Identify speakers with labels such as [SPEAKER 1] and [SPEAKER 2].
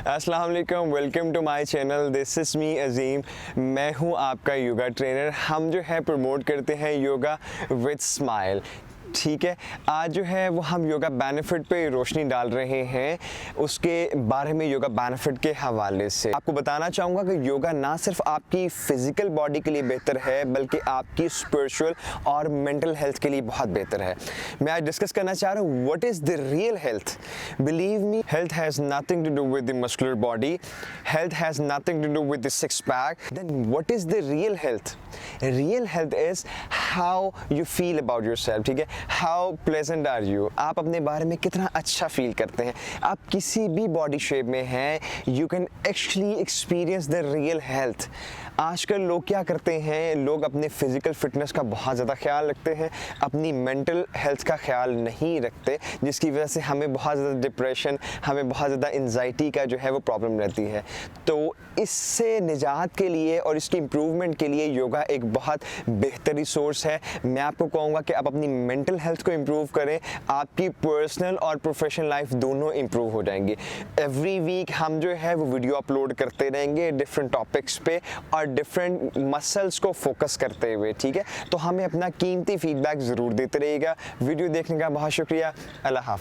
[SPEAKER 1] अस्सलाम वालेकुम, welcome to my channel. This is me Azeem. मैं हूं आपका योगा ट्रेनर। हम जो है प्रमोट करते हैं योगा विद स्माइल। ठीक है, आज जो है वो हम योगा बेनिफिट पे रोशनी डाल रहे हैं, उसके बारे में योगा बेनिफिट के हवाले से आपको बताना चाहूँगा कि योगा ना सिर्फ आपकी फ़िज़िकल बॉडी के लिए बेहतर है बल्कि आपकी स्पिरिचुअल और मेंटल हेल्थ के लिए बहुत बेहतर है। मैं आज डिस्कस करना चाह रहा हूँ what is the real health. Believe me, health has nothing to do with the muscular body, health has nothing to do with the six pack. Then what is the real health? Real health is how you feel about yourself. ठीक है, how pleasant are you, आप अपने बारे में कितना अच्छा feel करते हैं। आप किसी भी बॉडी शेप में हैं, you can actually experience the real health. आजकल लोग क्या करते हैं, लोग अपने फिजिकल फिटनेस का बहुत ज़्यादा ख्याल रखते हैं, अपनी मेंटल हेल्थ का ख्याल नहीं रखते, जिसकी वजह से हमें बहुत ज़्यादा डिप्रेशन, हमें बहुत ज़्यादा एंजाइटी का जो है वो प्रॉब्लम रहती है। तो इससे निजात के लिए और इसकी इम्प्रूवमेंट के लिए योगा एक बहुत बेहतर रिसोर्स है। मैं आपको कहूँगा कि आप अपनी मेंटल हेल्थ को इम्प्रूव करें, आपकी पर्सनल और प्रोफेशनल लाइफ दोनों इम्प्रूव हो जाएंगी। एवरी वीक हम जो है वो वीडियो अपलोड करते रहेंगे डिफरेंट टॉपिक्स पे और डिफरेंट मसल्स को फोकस करते हुए। ठीक है, तो हमें अपना कीमती फीडबैक ज़रूर देते रहिएगा। वीडियो देखने का बहुत शुक्रिया। अल्लाह हाफ़िज़।